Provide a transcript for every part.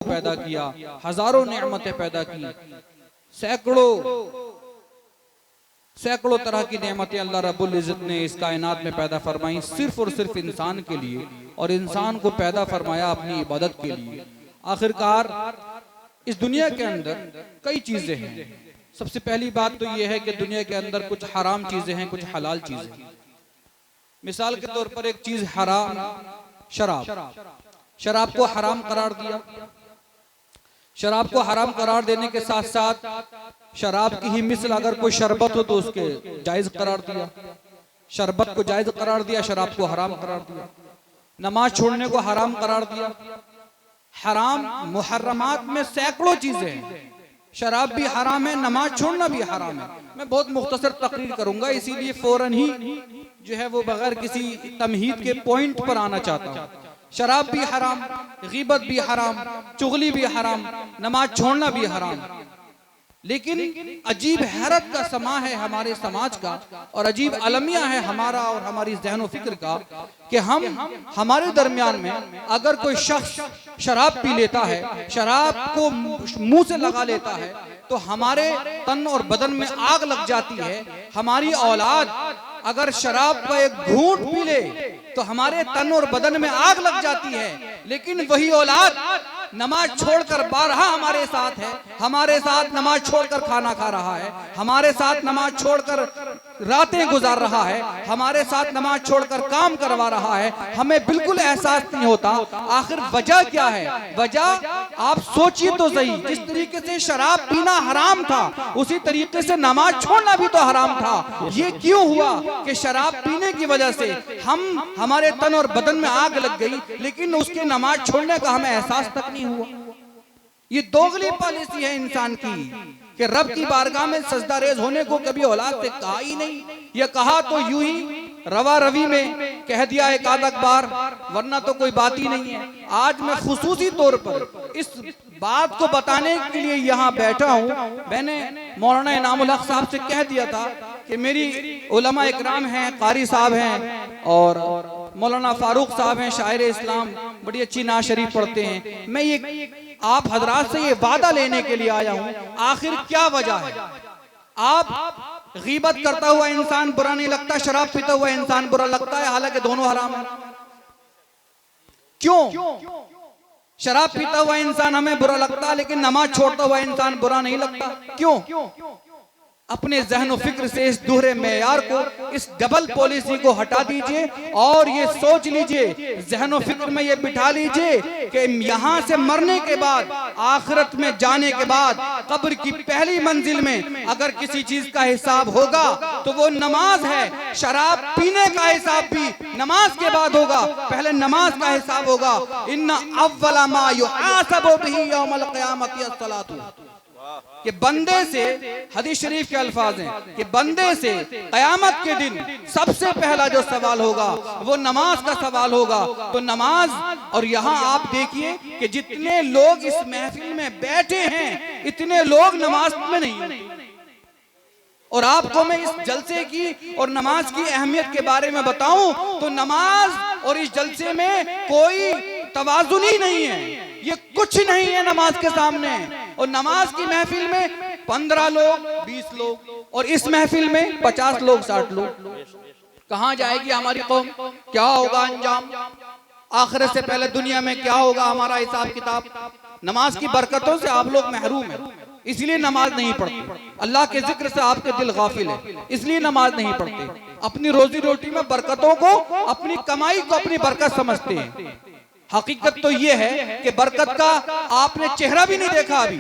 पैदा किया, हजारों नेमतें पैदा की, सैकड़ों सैकड़ों तरह की नेमतें अल्लाह रब्बुल इज़्ज़त ने इस कायनात में पैदा फरमाई सिर्फ और सिर्फ इंसान के लिए, और इंसान को पैदा फरमाया अपनी इबादत के लिए। आखिरकार इस दुनिया के अंदर कई चीजें हैं। सबसे पहली बात तो यह है कि दुनिया के अंदर कुछ हराम चीजें हैं, कुछ हलाल चीजें हैं। मिसाल के तौर पर एक चीज हराम, शराब। शराब को हराम करार दिया। शराब को हराम करार देने के साथ साथ शराब की ही मिसल अगर कोई शरबत हो तो उसके जायज करार दिया। शरबत को जायज करार दिया, शराब को हराम करार दिया। नमाज छोड़ने को हराम करार दिया। हराम मुहर्रमात में सैकड़ों चीजें हैं। शराब भी हराम है, नमाज छोड़ना भी हराम है। मैं बहुत मुख्तसर तकरीर करूंगा, इसीलिए फौरन ही जो है वो बगैर किसी तमहीद के पॉइंट पर आना चाहता हूँ। शराब भी हराम, गीबत भी हराम, चुगली भी हराम, नमाज छोड़ना भी हराम। लेकिन अजीब हैरत का समा है हमारे समाज का, और अजीब अलमिया है हमारा और हमारी ज़हन व फिक्र का, कि हमारे दरमियान में अगर कोई शख्स शराब पी लेता है, शराब को मुंह से लगा लेता है, तो हमारे तन और बदन में आग लग जाती है। हमारी औलाद अगर शराब का एक घूंट पी ले तो हमारे तन और बदन में आग लग जाती है। लेकिन वही औलाद नमाज छोड़कर बारहा हमारे साथ है, हमारे साथ नमाज छोड़कर खाना खा रहा है, हमारे साथ नमाज छोड़कर रातें गुजार रहा है, हमारे साथ नमाज छोड़कर काम करवा रहा है। हमें बिल्कुल एहसास नहीं होता। आखिर वजह क्या है? वजह आप सोचिए तो सही। जिस तरीके से शराब पीना हराम था, उसी तरीके से नमाज छोड़ना भी तो हराम था। ये क्यों हुआ कि शराब पीने की वजह से हमारे तन और बदन में आग लग गई, लेकिन उसके नमाज छोड़ने का हमें एहसास तक नहीं हुआ। ये दोगली पॉलिसी है इंसान की कि रब की बारगाह में सजदा रेज होने को कभी औलाद से कहा ही नहीं, या कहा तो यूं ही रवा रवी में कह दिया एक आध बार, वरना तो कोई बात ही नहीं है। आज मैं खुसूसी तौर पर इस बात को बताने के लिए यहाँ बैठा हूँ। मैंने मौलाना इनामुल हक साहब से कह दिया था कि मेरी उलमा इकराम हैं, कारी साहब हैं, और मौलाना फारूक साहब हैं, शायर इस्लाम, बड़ी अच्छी नात शरीफ पढ़ते हैं। मैं ये आप हजरात से ये वादा लेने के लिए आया हूँ, आखिर क्या वजह है? आप गीबत करता हुआ इंसान बुरा नहीं लगता, शराब पीता हुआ इंसान बुरा लगता है, हालांकि दोनों हराम है। क्यों? शराब पीता हुआ इंसान हमें बुरा लगता है, लेकिन नमाज छोड़ता हुआ इंसान बुरा नहीं लगता। क्यों? अपने जहन फिक्र से इस दोहरे मेयार को, इस डबल पॉलिसी को हटा दीजिए और ये सोच लीजिए, जहन फिक्र में ये बिठा लीजिए कि यहाँ से मरने के बाद, आखिरत में जाने के बाद, कब्र की पहली मंजिल में अगर किसी चीज का हिसाब होगा तो वो नमाज है। शराब पीने का हिसाब भी नमाज के बाद होगा, पहले नमाज का हिसाब होगा। इन्ना अव्वला मा युहासबु बिही यौमल क़यामति अस्सलातु, कि बंदे से, हदीस शरीफ के अल्फाज हैं कि बंदे से कयामत के दिन सबसे पहला जो सवाल होगा वो नमाज का सवाल होगा। तो नमाज, और यहाँ आप देखिए कि जितने लोग इस महफिल में बैठे हैं, इतने लोग नमाज में नहीं। और आपको मैं इस जलसे की और नमाज की अहमियत के बारे में बताऊं तो नमाज और इस जलसे में कोई तवाजुन ही नहीं है। ये कुछ नहीं है नमाज के सामने। और नमाज की महफिल में 15 लोग, 20 लोग, और इस महफिल में 50 लोग, 60 लोग। कहां जाएगी हमारी कौम? क्या होगा अंजाम? आखिरत से पहले दुनिया में क्या होगा हमारा हिसाब किताब? नमाज की बरकतों से आप लोग महरूम हैं, इसलिए नमाज नहीं पढ़ते। अल्लाह के जिक्र से आपके दिल गाफिल है, इसलिए नमाज नहीं पढ़ते। अपनी रोजी रोटी में बरकतों को, अपनी कमाई को अपनी बरकत समझते हैं। हकीकत तो ये है कि बरकत का आपने चेहरा भी नहीं देखा अभी।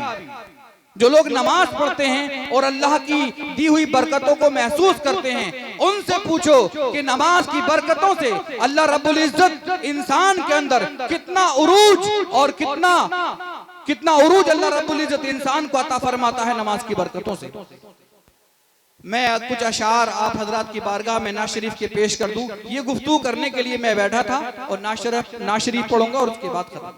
जो लोग नमाज पढ़ते हैं और अल्लाह की दी हुई बरकतों को महसूस करते हैं, उनसे पूछो कि नमाज की बरकतों से अल्लाह रब्बुल इज्जत इंसान के अंदर कितना उरूज और कितना उरूज अल्लाह रब्बुल इज्जत इंसान को अता फरमाता है नमाज की बरकतों से। मैं कुछ अशार आप हजरात की बारगाह में नात शरीफ के पेश कर दूं। ये गुफ्तगू करने के लिए मैं बैठा था और नात शरीफ पढ़ूंगा और उसके बाद खत्म।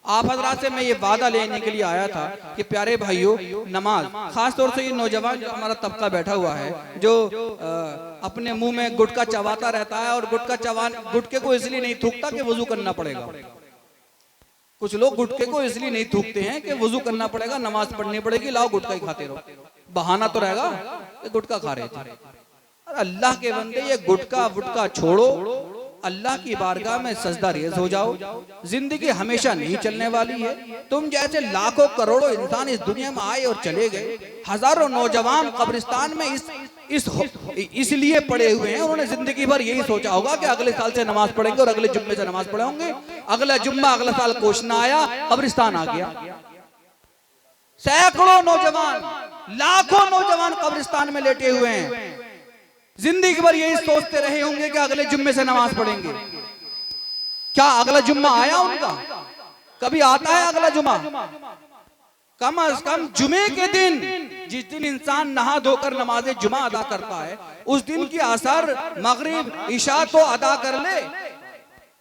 आप हजरात से मैं ये वादा लेने के लिए आया था कि प्यारे भाइयों, नमाज, खास तौर से ये नौजवान जो हमारा तबका बैठा हुआ है, जो अपने मुंह में गुटका चबाता रहता है, और गुटके को इसलिए नहीं थूकता कि वजू करना पड़ेगा। कुछ लोग गुटखे को इसलिए नहीं थूकते हैं कि वुजू करना पड़ेगा, नमाज पढ़नी पड़ेगी, लाओ गुटखा ही खाते रहो, बहाना तो रहेगा कि गुटखा खा रहे थे। अरे अल्लाह के बंदे, ये गुटखा वुटखा छोड़ो, अल्लाह की बारगाह में सजदा रेज हो जाओ। जिंदगी हमेशा नहीं चलने वाली है। तुम जैसे लाखों करोड़ों इंसान इस दुनिया में आए और चले गए, हजारों नौजवान कब्रिस्तान में इसलिए पड़े हुए हैं। उन्होंने जिंदगी भर यही सोचा होगा कि अगले साल से नमाज पढ़ेंगे और अगले जुम्मे से नमाज पढ़े होंगे। अगला जुम्मा अगला साल क्वेश्चन आया, कब्रिस्तान आ गया। सैकड़ों नौजवान, लाखों नौजवान कब्रिस्तान में लेटे हुए हैं। जिंदगी भर यही सोचते रहे होंगे कि अगले जुम्मे से नमाज पढ़ेंगे। क्या अगला जुम्मा आया उनका? कभी आता है अगला जुम्मा? कम अज कम जुमे के दिन, जिस दिन इंसान नहा धोकर नमाज जुमा अदा करता है, उस दिन की असर मगरिब ईशा तो अदा कर ले।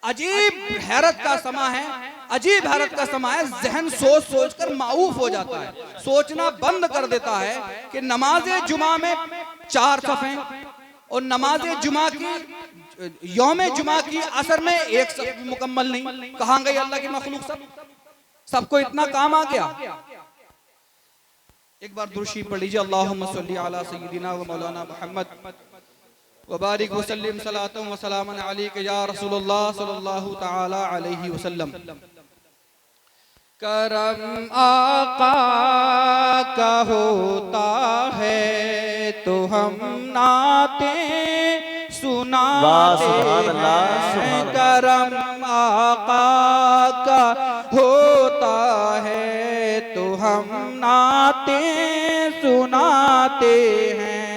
अजीब हैरत का समा है, अजीब हैरत का समा है। जहन सोच सोच कर माऊफ हो जाता है, सोचना बंद कर देता है कि नमाज जुमा में 4 सफ़े और नमाज जुमा की यौम जुमा की असर में 1 सफ़ भी मुकम्मल नहीं। कहाँ गई अल्लाह की मखलूक? सबको इतना काम आ गया। एक बार दुरूद पढ़ लीजिए, अल्लाहुम्मा सल्ली अला सय्यिदिना व मौलाना मुहम्मद व बारिक व सल्लिम सलातन व सलामन अलैका या रसूलुल्लाह सल्लल्लाहु तआला अलैहि वसल्लम। करम आका का होता है तो हम नाते सुनाते हैं। करम आका का होता है तो हम नाते सुनाते हैं।